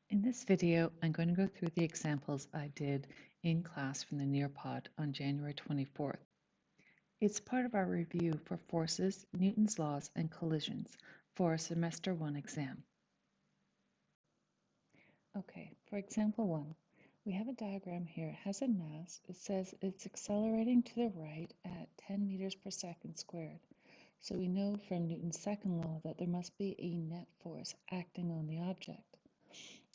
In this video, I'm going to go through the examples I did in class from the Nearpod on January 24th. It's part of our review for forces, Newton's laws, and collisions for a semester 1 exam. Okay, for example 1, we have a diagram here. It has a mass. It says it's accelerating to the right at 10 meters per second squared. So we know from Newton's second law that there must be a net force acting on the object.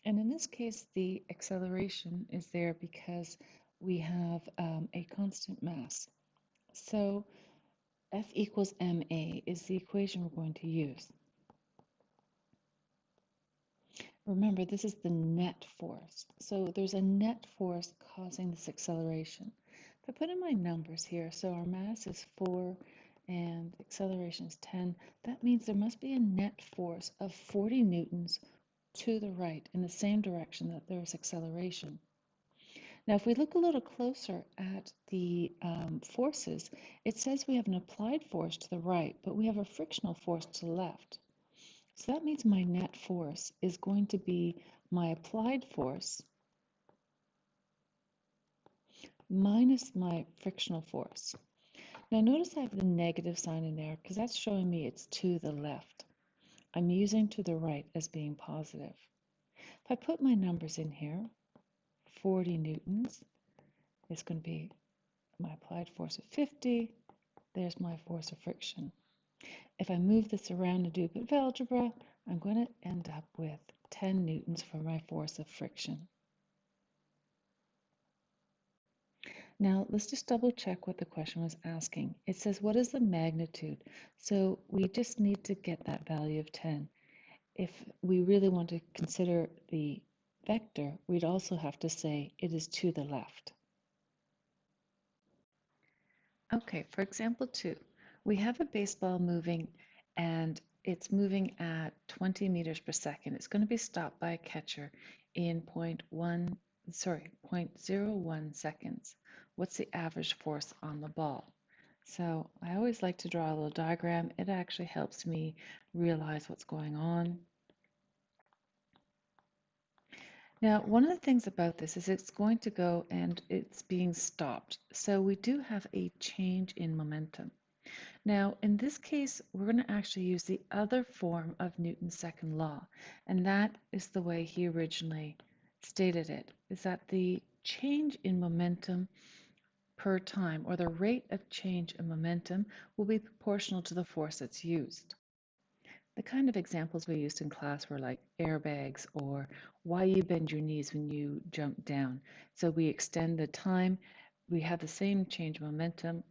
And in this case, the acceleration is there because we have a constant mass. So F equals ma is the equation we're going to use. Remember, this is the net force. So there's a net force causing this acceleration. If I put in my numbers here, so our mass is 4 and acceleration is 10, that means there must be a net force of 40 newtons to the right in the same direction that there's acceleration. Now, if we look a little closer at the forces, it says we have an applied force to the right, but we have a frictional force to the left. So that means my net force is going to be my applied force minus my frictional force. Now, notice I have the negative sign in there because that's showing me it's to the left. I'm using to the right as being positive. If I put my numbers in here, 40 newtons is going to be my applied force of 50. There's my force of friction. If I move this around and do a bit of algebra, I'm going to end up with 10 newtons for my force of friction. Now, let's just double check what the question was asking. It says, what is the magnitude? So we just need to get that value of 10. If we really want to consider the vector, we'd also have to say it is to the left. Okay, for example 2, we have a baseball moving and it's moving at 20 meters per second. It's going to be stopped by a catcher in 0.01 seconds. What's the average force on the ball? So I always like to draw a little diagram. It actually helps me realize what's going on. Now, one of the things about this is it's going to go and it's being stopped. So we do have a change in momentum. Now, in this case, we're going to actually use the other form of Newton's second law, and that is the way he originally stated it, is that the change in momentum per time, or the rate of change in momentum, will be proportional to the force that's used. The kind of examples we used in class were like airbags or why you bend your knees when you jump down. So we extend the time, we have the same change in momentum,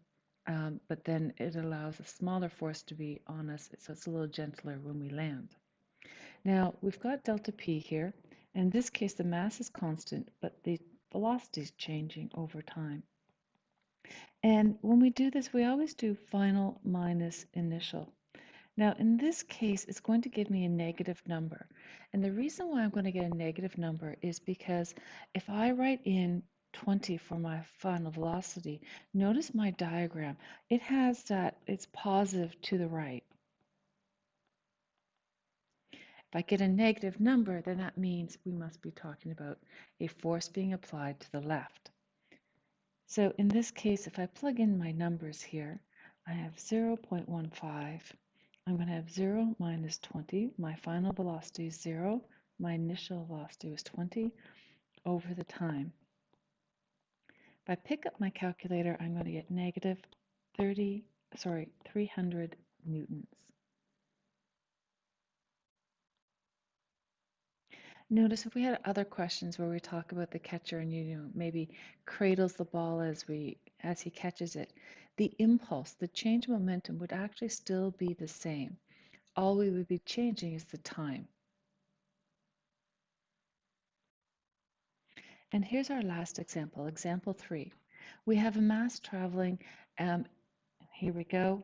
but then it allows a smaller force to be on us, so it's a little gentler when we land. Now, we've got delta P here. In this case, the mass is constant, but the velocity is changing over time. And when we do this, we always do final minus initial. Now, in this case, it's going to give me a negative number. And the reason why I'm going to get a negative number is because if I write in 20 for my final velocity, notice my diagram. It has that it's positive to the right. If I get a negative number, then that means we must be talking about a force being applied to the left. So in this case, if I plug in my numbers here, I have 0.15. I'm going to have 0 minus 20. My final velocity is 0. My initial velocity was 20 over the time. If I pick up my calculator, I'm going to get negative 300 newtons. Notice if we had other questions where we talk about the catcher and maybe cradles the ball as he catches it, the impulse, the change of momentum would actually still be the same. All we would be changing is the time. And here's our last example, example 3. We have a mass traveling, here we go,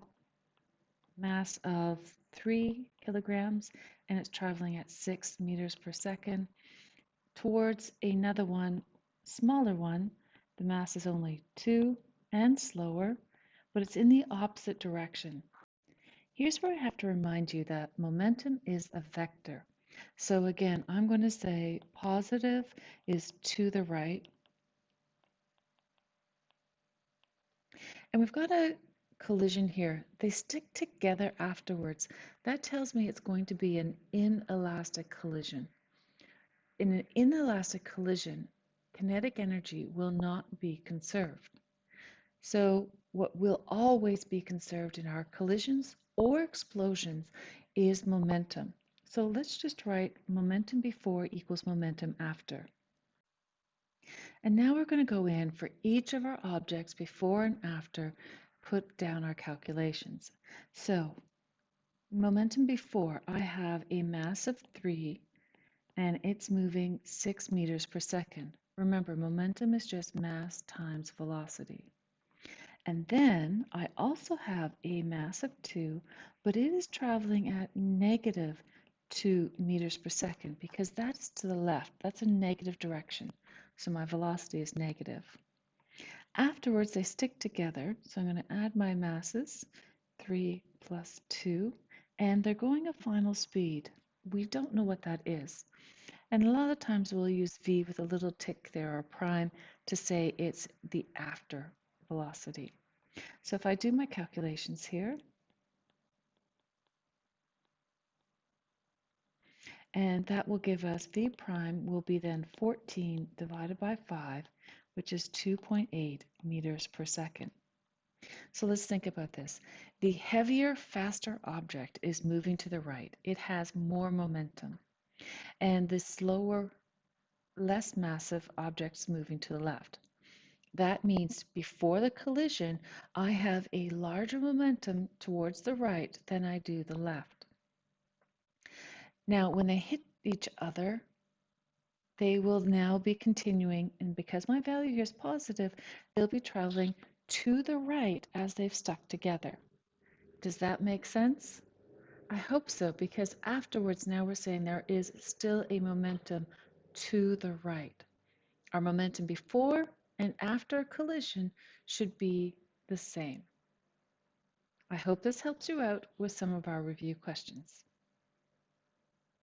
mass of 3 kilograms, and it's traveling at 6 meters per second towards another one, smaller one. The mass is only 2 and slower, but it's in the opposite direction. Here's where I have to remind you that momentum is a vector. So again, I'm going to say positive is to the right. And we've got a collision here. They stick together afterwards. That tells me it's going to be an inelastic collision. In an inelastic collision, kinetic energy will not be conserved. So what will always be conserved in our collisions or explosions is momentum. So let's just write momentum before equals momentum after. And now we're going to go in for each of our objects before and after, put down our calculations. So momentum before, I have a mass of 3 and it's moving 6 meters per second. Remember, momentum is just mass times velocity. And then I also have a mass of 2, but it is traveling at negative 2 meters per second because that's to the left. That's a negative direction. So my velocity is negative. Afterwards, they stick together. So I'm going to add my masses, 3 plus 2, and they're going a final speed. We don't know what that is. And a lot of times we'll use v with a little tick there or prime to say it's the after velocity. So if I do my calculations here, and that will give us v prime will be then 14 divided by 5, which is 2.8 meters per second. So let's think about this. The heavier, faster object is moving to the right. It has more momentum. And the slower, less massive object's moving to the left. That means before the collision, I have a larger momentum towards the right than I do the left. Now, when they hit each other, they will now be continuing, and because my value here is positive, they'll be traveling to the right as they've stuck together. Does that make sense? I hope so, because afterwards now we're saying there is still a momentum to the right. Our momentum before and after collision should be the same. I hope this helps you out with some of our review questions.